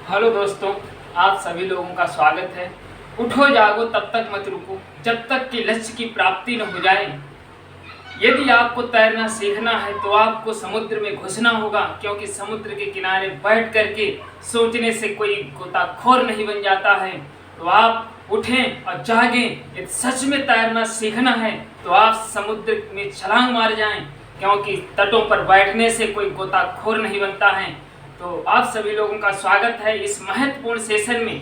Hello दोस्तों, आप सभी लोगों का स्वागत है। उठो जागो तब तक मत रुको जब तक कि लक्ष्य की प्राप्ति न हो जाए। यदि आपको तैरना सीखना है तो आपको समुद्र में घुसना होगा, क्योंकि समुद्र के किनारे बैठ करके सोचने से कोई गोताखोर नहीं बन जाता है। तो आप उठें और जागें। यदि सच में तैरना सीखना है तो आप समुद्र में छलांग मार जाएं, क्योंकि तटों पर बैठने से कोई गोताखोर नहीं बनता है। तो आप सभी लोगों का स्वागत है इस महत्वपूर्ण सेशन में।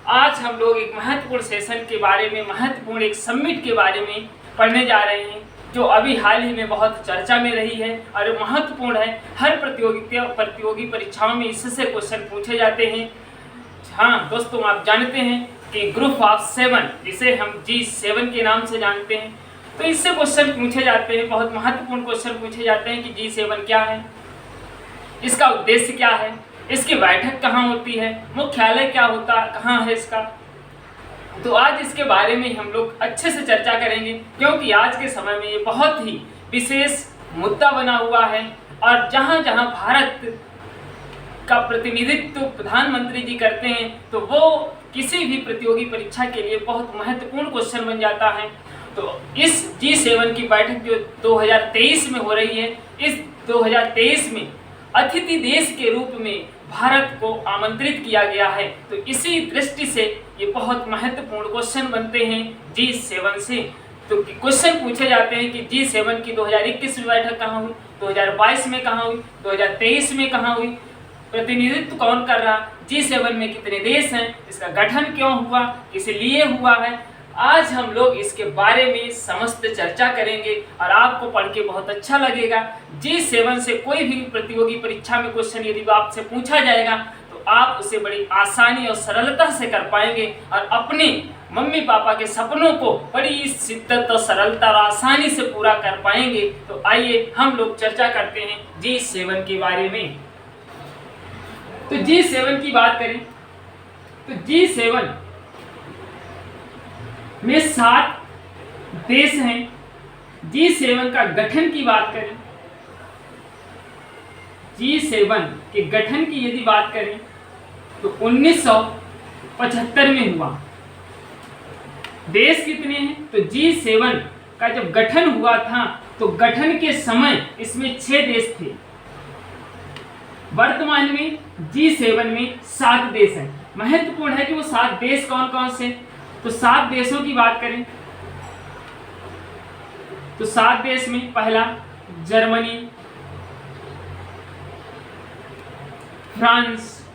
आज हम लोग एक महत्वपूर्ण सेशन के बारे में, महत्वपूर्ण एक समिट के बारे में पढ़ने जा रहे हैं, जो अभी हाल ही में बहुत चर्चा में रही है और महत्वपूर्ण है। हर प्रतियोगी परीक्षाओं में इससे क्वेश्चन पूछे जाते हैं। हाँ दोस्तों, आप जानते हैं कि ग्रुप ऑफ 7, जिसे हम G7 के नाम से जानते हैं, तो इससे क्वेश्चन पूछे जाते हैं। बहुत महत्वपूर्ण क्वेश्चन पूछे जाते हैं कि G7 क्या है, इसका उद्देश्य क्या है, इसकी बैठक कहाँ होती है, मुख्यालय क्या होता कहाँ है इसका। तो आज इसके बारे में हम लोग अच्छे से चर्चा करेंगे, क्योंकि आज के समय में ये बहुत ही विशेष मुद्दा बना हुआ है। और जहाँ जहाँ भारत का प्रतिनिधित्व प्रधानमंत्री जी करते हैं, तो वो किसी भी प्रतियोगी परीक्षा के लिए बहुत महत्वपूर्ण क्वेश्चन बन जाता है। तो इस G7 की बैठक जो 2023 में हो रही है, इस 2023 में अतिथि देश के रूप में भारत को आमंत्रित किया गया है। तो इसी दृष्टि से ये बहुत महत्वपूर्ण क्वेश्चन बनते हैं G7 से। तो क्वेश्चन पूछे जाते हैं कि G7 की 2021 में बैठक कहाँ हुई, 2022 में कहाँ हुई, 2023 में कहाँ हुई, प्रतिनिधित्व कौन कर रहा, G7 में कितने देश हैं, इसका गठन क्यों हुआ, किस लिए हुआ है। आज हम लोग इसके बारे में समस्त चर्चा करेंगे और आपको पढ़ के बहुत अच्छा लगेगा। G7 से कोई भी प्रतियोगी परीक्षा में क्वेश्चन यदि आपसे पूछा जाएगा तो आप उसे बड़ी आसानी और सरलता से कर पाएंगे और अपने मम्मी पापा के सपनों को बड़ी शिद्दत और सरलता और आसानी से पूरा कर पाएंगे। तो आइए हम लोग चर्चा करते हैं G7 के बारे में। तो G7 की बात करें तो G7 में 7 देश हैं। G7 का गठन की बात करें, G7 के गठन की यदि बात करें तो 1975 में हुआ। देश कितने हैं, तो G7 का जब गठन हुआ था तो गठन के समय इसमें 6 देश थे। वर्तमान में G7 में 7 देश हैं। महत्वपूर्ण है कि वो 7 देश कौन कौन से, तो 7 देशों की बात करें तो 7 देश में पहला Germany, France,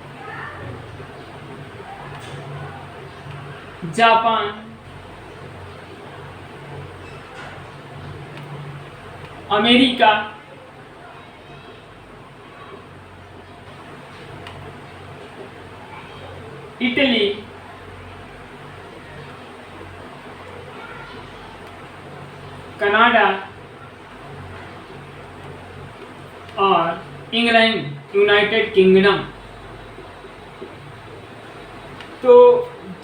Japan, America, Italy, Canada और इंग्लैंड, यूनाइटेड किंगडम। तो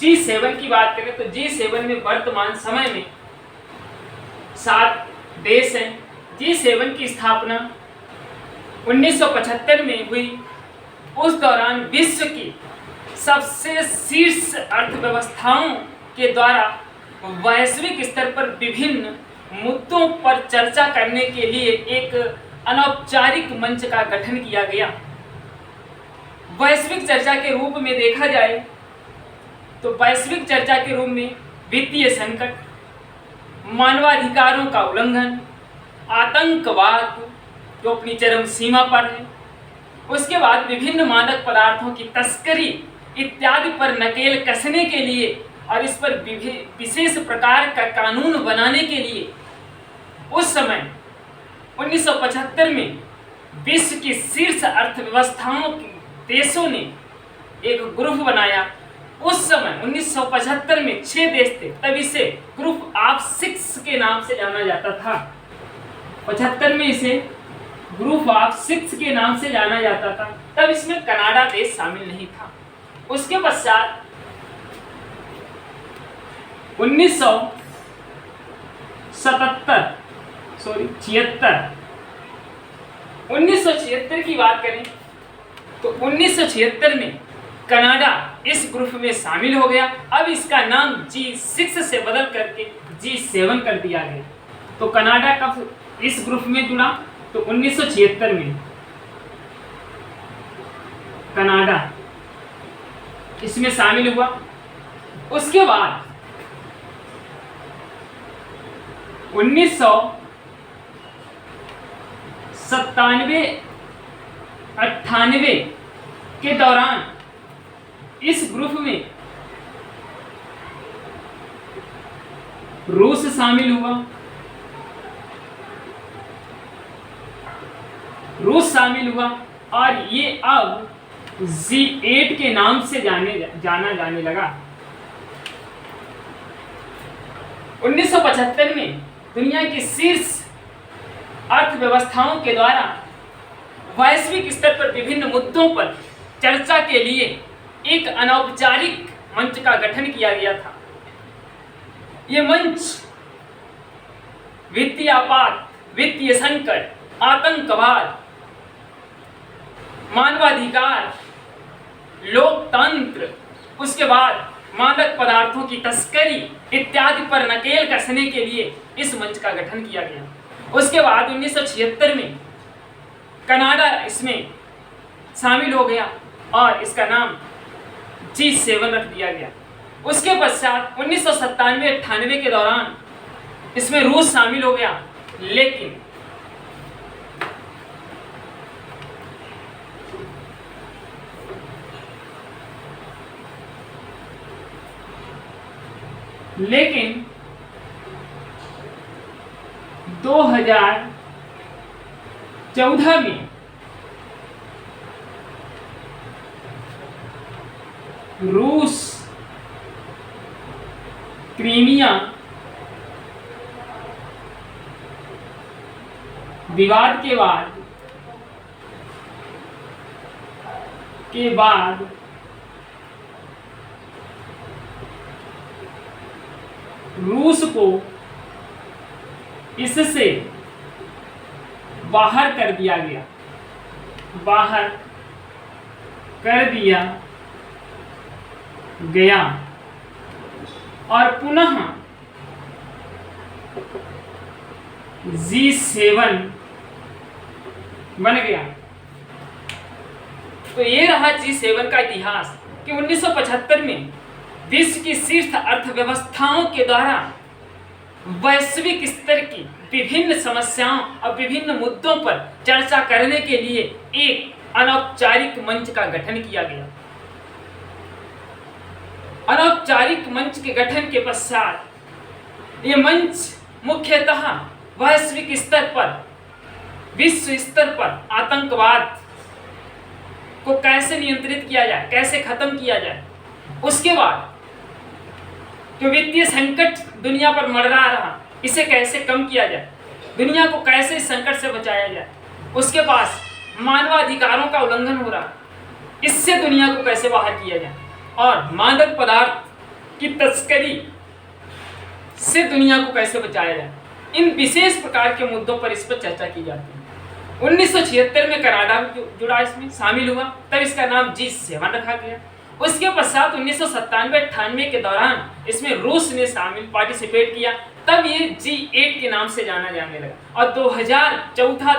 G7 की बात करें तो G7 में वर्तमान समय में 7 देश हैं। G7 की स्थापना 1975 में हुई। उस दौरान विश्व की सबसे शीर्ष अर्थव्यवस्थाओं के द्वारा वैश्विक स्तर पर विभिन्न मुद्दों पर चर्चा करने के लिए एक अनौपचारिक मंच का गठन किया गया। वैश्विक चर्चा के रूप में देखा जाए तो वैश्विक चर्चा के रूप में वित्तीय संकट, मानवाधिकारों का उल्लंघन, आतंकवाद जो अपनी चरम सीमा पर है, उसके बाद विभिन्न मादक पदार्थों की तस्करी इत्यादि पर नकेल कसने के लिए और इस पर विशेष प्रकार का कानून बनाने के लिए उस समय 1975 में विश्व की शीर्ष अर्थव्यवस्थाओं के देशों ने एक ग्रुप बनाया। उस समय 1975 में 6 देश थे, तब इसे ग्रुप ऑफ 6 के नाम से जाना जाता था। 75 में इसे ग्रुप ऑफ 6 के नाम से जाना जाता था। तब इसमें कनाडा देश शामिल नहीं था। उसके पश्चात 1976 की बात करें तो 1976 में कनाडा इस ग्रुप में शामिल हो गया। अब इसका नाम G6 से बदल करके G7 कर दिया गया। तो कनाडा कब इस ग्रुप में जुड़ा? तो 1976 में कनाडा इसमें शामिल हुआ। उसके बाद 1997-98 के दौरान इस ग्रुप में रूस शामिल हुआ। और ये अब G8 के नाम से जाना जाने लगा। 1975 में दुनिया की शीर्ष अर्थव्यवस्थाओं के द्वारा वैश्विक स्तर पर विभिन्न मुद्दों पर चर्चा के लिए एक अनौपचारिक मंच का गठन किया गया था। ये मंच वित्तीय आपात, वित्तीय संकट, आतंकवाद, मानवाधिकार, लोकतंत्र, उसके बाद मादक पदार्थों की तस्करी इत्यादि पर नकेल कसने के लिए इस मंच का गठन किया गया। उसके बाद 1976 में कनाडा इसमें शामिल हो गया और इसका नाम G7 रख दिया गया। उसके पश्चात 1997-98 के दौरान इसमें रूस शामिल हो गया, लेकिन लेकिन 2014 में रूस क्रीमिया विवाद के बाद रूस को इससे बाहर कर दिया गया और पुनः G7 बन गया। तो ये रहा G7 का इतिहास कि 1975 में विश्व की शीर्ष अर्थव्यवस्थाओं के द्वारा वैश्विक स्तर की विभिन्न समस्याओं और विभिन्न मुद्दों पर चर्चा करने के लिए एक अनौपचारिक मंच का गठन किया गया। अनौपचारिक मंच के गठन के पश्चात ये मंच मुख्यतः वैश्विक स्तर पर, विश्व स्तर पर आतंकवाद को कैसे नियंत्रित किया जाए, कैसे खत्म किया जाए, उसके बाद जो वित्तीय संकट दुनिया पर मंडरा रहा इसे कैसे कम किया जाए, दुनिया को कैसे इस संकट से बचाया जाए, उसके पास मानवाधिकारों का उल्लंघन हो रहा इससे दुनिया को कैसे बाहर किया जाए, और मादक पदार्थ की तस्करी से दुनिया को कैसे बचाया जाए, इन विशेष प्रकार के मुद्दों पर इस पर चर्चा की जाती है। 1976 में कनाडा जुड़ा, इसमें शामिल हुआ, तब इसका नाम G7 रखा गया। उसके पश्चात 1997-98 के दौरान इसमें रूस ने शामिल पार्टिसिपेट किया, तब ये G8 के नाम से जाना जाने लगा और 2014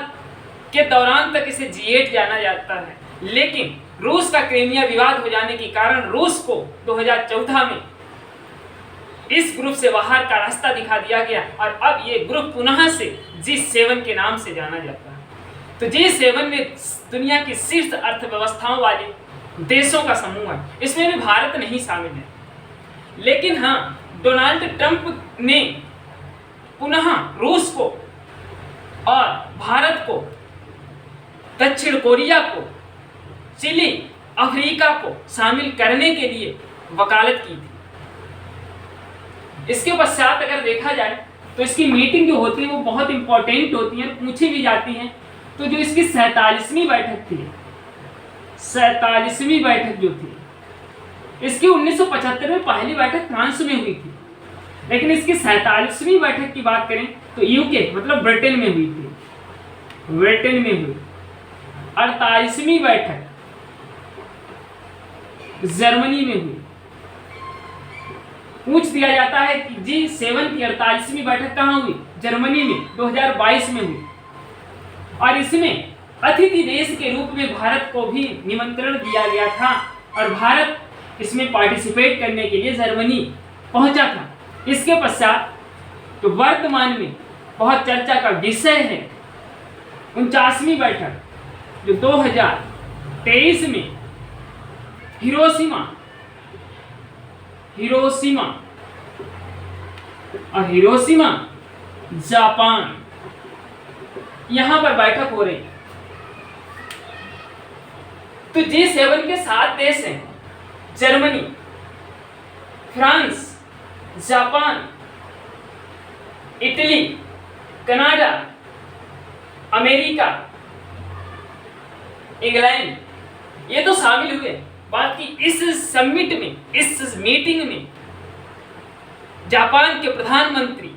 के दौरान तक इसे G8 जाना जाता है। लेकिन रूस का क्रीमिया विवाद हो जाने के कारण रूस को 2014 में इस ग्रुप से बाहर का रास्ता दिखा दिया गया और अब ये ग्रुप पुनः से G7 के नाम से जाना जाता है। तो G7 में दुनिया की शीर्ष अर्थव्यवस्थाओं वाले देशों का समूह है, इसमें भी भारत नहीं शामिल है। लेकिन हाँ, डोनाल्ड ट्रंप ने पुनः रूस को और भारत को, दक्षिण कोरिया को, चिली, अफ्रीका को शामिल करने के लिए वकालत की थी। इसके पश्चात अगर देखा जाए तो इसकी मीटिंग जो होती है वो बहुत इंपॉर्टेंट होती है, पूछी भी जाती हैं। तो जो इसकी 47वीं बैठक थी, 47वीं बैठक जो थी, इसकी 1975 में पहली बैठक फ्रांस में हुई थी, लेकिन इसकी 47वीं बैठक की बात करें तो यूके मतलब ब्रिटेन में हुई थी, ब्रिटेन में हुई। 48वीं बैठक जर्मनी में हुई। पूछ दिया जाता है कि G7 की 48वीं बैठक कहाँ हुई? जर्मनी में 2022 में हुई। और इसमें अतिथि देश के रूप में भारत को भी निमंत्रण दिया गया था और भारत इसमें पार्टिसिपेट करने के लिए जर्मनी पहुंचा था। इसके पश्चात तो वर्तमान में बहुत चर्चा का विषय है 49वीं बैठक जो 2023 में हिरोशिमा जापान यहां पर बैठक हो रही। तो G7 के 7 देश हैं, Germany, France, Japan, Italy, Canada, America, England, ये तो शामिल हुए। बाकी इस समिट में, इस मीटिंग में जापान के प्रधानमंत्री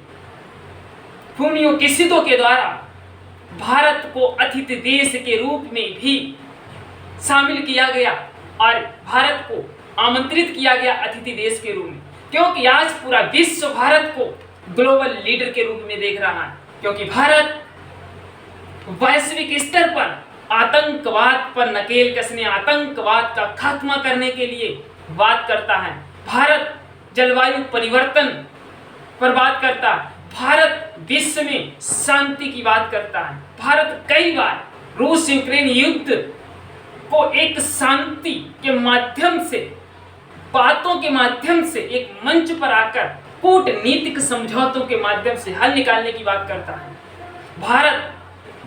फूमियो किशिदो के द्वारा भारत को अतिथि देश के रूप में भी शामिल किया गया और भारत को आमंत्रित किया गया अतिथि देश के रूप में, क्योंकि आज पूरा विश्व भारत को ग्लोबल लीडर के रूप में देख रहा है। क्योंकि भारत वैश्विक स्तर पर आतंकवाद पर नकेल कसने, आतंकवाद का खात्मा करने के लिए बात करता है। भारत जलवायु परिवर्तन पर बात करता है। भारत विश्व में शांति की बात करता है। भारत कई बार रूस यूक्रेन युद्ध को एक शांति के माध्यम से, बातों के माध्यम से, एक मंच पर आकर कूटनीतिक समझौतों के माध्यम से हल निकालने की बात करता है। भारत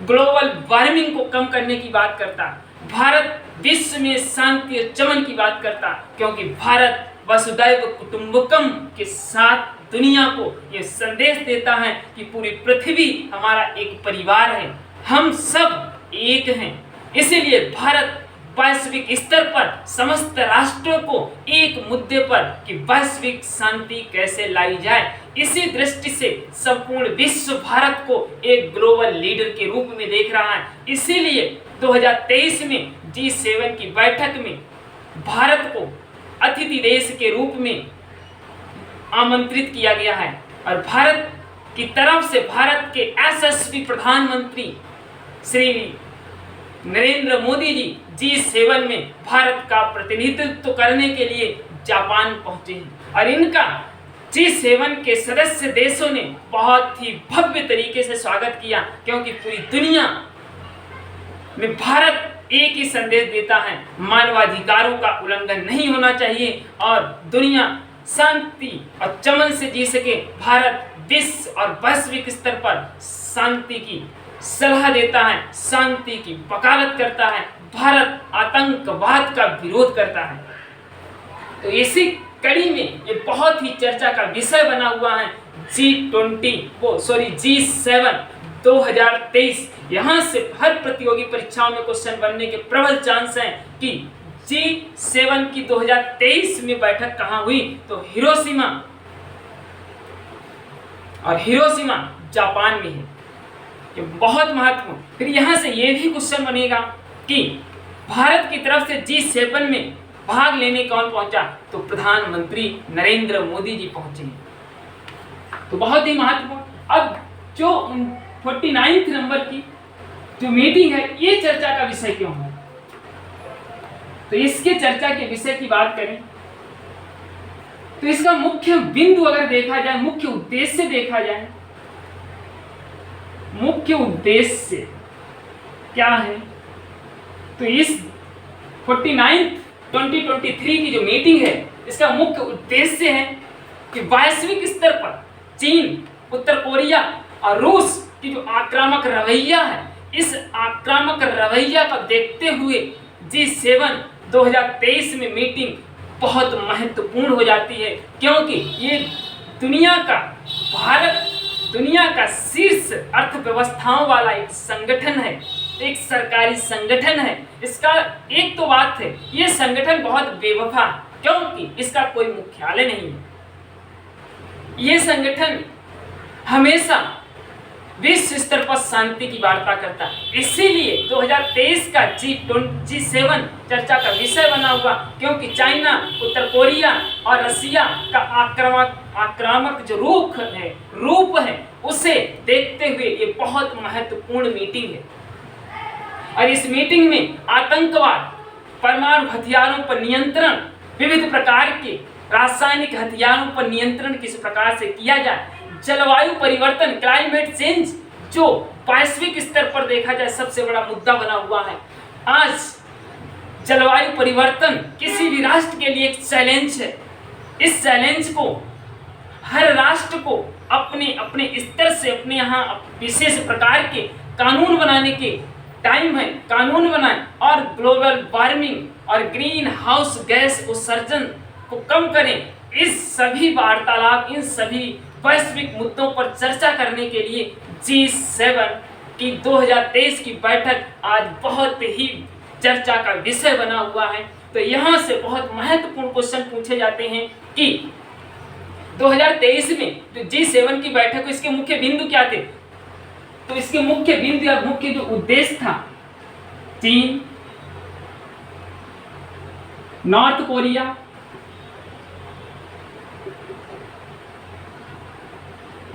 ग्लोबल वार्मिंग को कम करने की बात करता है। भारत विश्व में शांति और चमन की बात करता है, क्योंकि भारत वसुदैव कुटुंबकम के साथ दुनिया को यह संदेश देता है कि पूरी पृथ्वी हमारा एक परिवार है, हम सब एक हैं। इसीलिए भारत वैश्विक स्तर पर समस्त राष्ट्रों को एक मुद्दे पर कि वैश्विक शांति कैसे लाई जाए, इसी दृष्टि से संपूर्ण विश्व भारत को एक ग्लोबल लीडर के रूप में देख रहा है। इसीलिए 2023 में G7 की बैठक में भारत को अतिथि देश के रूप में आमंत्रित किया गया है और भारत की तरफ से भारत के यशस्वी प्रधानमंत्री श्री नरेंद्र मोदी जी G7 में भारत का प्रतिनिधित्व करने के लिए जापान पहुंचे हैं और इनका G7 के सदस्य देशों ने बहुत ही भव्य तरीके से स्वागत किया, क्योंकि पूरी दुनिया में भारत एक ही संदेश देता है, मानवाधिकारों का उल्लंघन नहीं होना चाहिए और दुनिया शांति और चमन से जी सके। भारत विश्व और वैश्विक स्तर पर शांति की सलाह देता है, शांति की वकालत करता है, भारत आतंकवाद का विरोध करता है। तो इसी कड़ी में ये बहुत ही चर्चा का विषय बना हुआ है G7 2023। यहाँ से हर प्रतियोगी परीक्षाओं में क्वेश्चन बनने के प्रबल चांस हैं कि G7 की 2023 में बैठक कहाँ हुई, तो हिरोशिमा जापान में है। ये बहुत महत्वपूर्ण। फिर यहाँ से ये भी क्वेश्चन बनेगा कि भारत की तरफ से G7 में भाग लेने कौन पहुंचा, तो प्रधानमंत्री नरेंद्र मोदी जी पहुंचे। तो बहुत ही महत्वपूर्ण। अब जो 49 नंबर की जो मीटिंग है, ये चर्चा का विषय क्यों है, तो इसके चर्चा के विषय की बात करें तो इसका मुख्य बिंदु अगर देखा जाए, मुख्य उद्देश्य देखा जाए, मुख्य उद्देश्य क्या है, तो इस 49 2023 की जो मीटिंग है, इसका मुख्य उद्देश्य है कि वैश्विक स्तर पर चीन, उत्तर कोरिया और रूस की जो आक्रामक रवैया है, इस आक्रामक रवैया को देखते हुए G7 2023 में मीटिंग बहुत महत्वपूर्ण हो जाती है, क्योंकि ये भारत दुनिया का शीर्ष अर्थव्यवस्थाओं वाला एक संगठन है, एक सरकारी संगठन है। इसका एक तो बात है, ये संगठन बहुत बेवफा है, क्योंकि इसका कोई मुख्यालय नहीं है। ये संगठन हमेशा विश्व स्तर पर शांति की वार्ता करता है। इसीलिए 2023 का G7 चर्चा का विषय बना हुआ, क्योंकि चाइना, उत्तर कोरिया और रसिया का आक्रामक जो रूप है उसे देखते हुए ये बहुत महत्वपूर्ण मीटिंग है। और इस मीटिंग में आतंकवाद, परमाणु हथियारों पर नियंत्रण, विविध प्रकार के रासायनिक हथियारों पर नियंत्रण किस प्रकार से किया जाए, जलवायु परिवर्तन, क्लाइमेट चेंज, जो वैश्विक स्तर पर देखा जाए सबसे बड़ा मुद्दा बना हुआ है। आज जलवायु परिवर्तन किसी भी राष्ट्र के लिए एक चैलेंज है। इस चैलेंज को हर राष्ट्र को अपने अपने स्तर से अपने यहाँ विशेष प्रकार के कानून बनाने के टाइम है, कानून बनाएं और ग्लोबल वार्मिंग और ग्रीन हाउस गैस उत्सर्जन को कम करें। इस सभी वार्तालाप, इन सभी वैश्विक मुद्दों पर चर्चा करने के लिए G7 की 2023 की बैठक आज बहुत ही चर्चा का विषय बना हुआ है। तो यहाँ से बहुत महत्वपूर्ण क्वेश्चन पूछे जाते हैं कि 2023 में जो G7 की बैठक, इसके मुख्य बिंदु क्या थे? तो इसके मुख्य बिंदु या मुख्य जो उद्देश्य था, चीन, नॉर्थ कोरिया,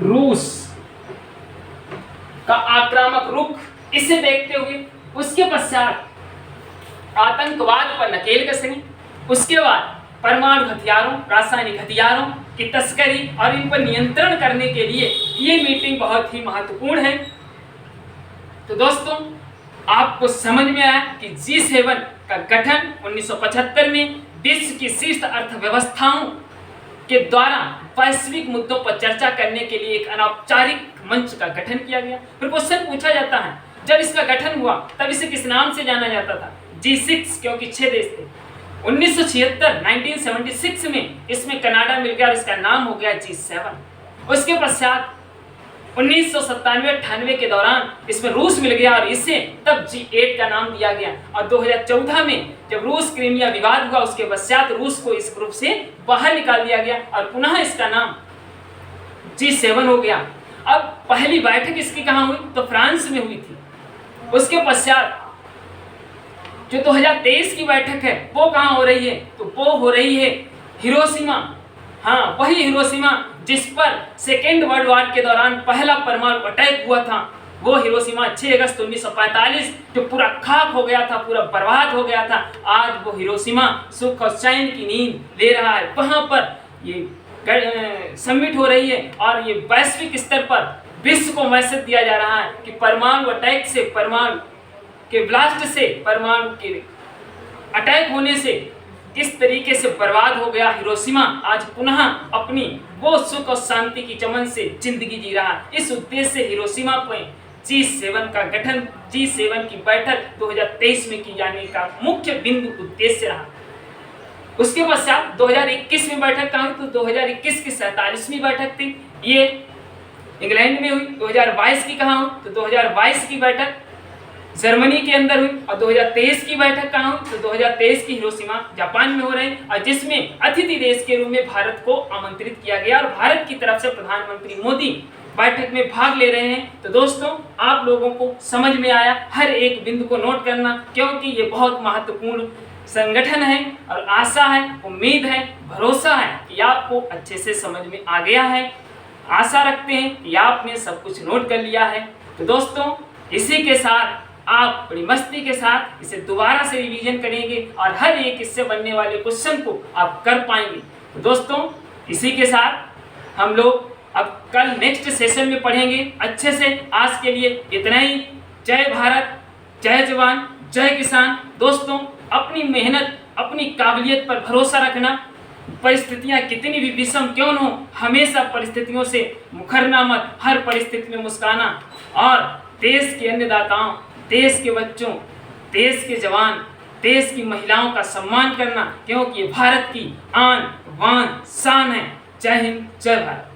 रूस का आक्रामक रुख, इसे देखते हुए उसके पश्चात आतंकवाद पर नकेल कसनी, उसके बाद परमाणु हथियारों, रासायनिक हथियारों की तस्करी और इन पर नियंत्रण करने के लिए ये मीटिंग बहुत ही महत्वपूर्ण है। तो दोस्तों, आपको समझ में आया कि G7 का गठन 1975 में विश्व की शीर्ष अर्थव्यवस्थाओं के द्वारा वैश्विक मुद्दों पर चर्चा करने के लिए एक अनौपचारिक मंच का गठन किया गया। फिर क्वेश्चन पूछा जाता है, जब इसका गठन हुआ तब इसे किस नाम से जाना जाता था? G6, क्योंकि 6 देश थे। 1976 में इसमें कनाडा मिल गया और इसका नाम हो गया G7। उसके पश्चात 1997-98 के दौरान इसमें रूस मिल गया और इसे तब G8 का नाम दिया गया। और 2014 में जब रूस क्रीमिया विवाद हुआ, उसके पश्चात रूस को इस ग्रुप से बाहर निकाल दिया गया और पुनः इसका नाम G7 हो गया। अब पहली बैठक इसकी कहाँ हुई? तो फ्रांस में हुई थी। उसके पश्चात जो 2023 की बैठक है वो कहाँ हो रही है? तो वो हो रही है हिरोशिमा। हाँ, वही हिरोशिमा जिस पर सेकेंड वर्ल्ड वॉर के दौरान पहला परमाणु अटैक हुआ था, वो हिरोशिमा 6 अगस्त 1945 जो पूरा खाक हो गया था, पूरा बर्बाद हो गया था, आज वो हिरोशिमा सुख और चैन की नींद ले रहा है। वहाँ पर ये समिट हो रही है और ये वैश्विक स्तर पर विश्व को मैसेज दिया जा रहा है कि परमाणु अटैक से, परमाणु के ब्लास्ट से, परमाणु के अटैक होने से किस तरीके से बर्बाद हो गया हिरोशिमा, आज पुनः अपनी वो सुख और शांति की चमन से जिंदगी जी रहा है। इस उद्देश्य से हिरोशिमा पर G7 का गठन, G7 की बैठक 2023 में की जाने का मुख्य बिंदु उद्देश्य रहा। उसके पश्चात 2021 में बैठक कहाँ हुई? तो 2021 की 47वीं बैठक थी, ये इंग्लैंड में हुई। 2022 की कहाँ हुई? तो 2022 की बैठक जर्मनी के अंदर हुई। और 2023 की बैठक कहाँ हुई? तो 2023 की हिरोशिमा जापान में हो रही है और जिसमें अतिथि देश के रूप में भारत को आमंत्रित किया गया और भारत की तरफ से प्रधानमंत्री मोदी बैठक में भाग ले रहे हैं। तो दोस्तों, आप लोगों को समझ में आया, हर एक बिंदु को नोट करना, क्योंकि ये बहुत महत्वपूर्ण संगठन है और आशा है, उम्मीद है, भरोसा है कि आपको अच्छे से समझ में आ गया है। आशा रखते हैं कि आपने सब कुछ नोट कर लिया है। तो दोस्तों, इसी के साथ आप बड़ी मस्ती के साथ इसे दोबारा से रिवीजन करेंगे और हर एक इससे बनने वाले क्वेश्चन को आप कर पाएंगे। तो दोस्तों, इसी के साथ हम लोग अब कल नेक्स्ट सेशन में पढ़ेंगे अच्छे से। आज के लिए इतना ही। जय भारत, जय जवान, जय किसान। दोस्तों, अपनी मेहनत, अपनी काबिलियत पर भरोसा रखना। परिस्थितियां कितनी भी विषम क्यों न हो, हमेशा परिस्थितियों से मुखरना मत, हर परिस्थिति में मुस्काना और देश के अन्नदाताओं, देश के बच्चों, देश के जवान, देश की महिलाओं का सम्मान करना, क्योंकि ये भारत की आन बान शान है। जय हिंद, जय भारत।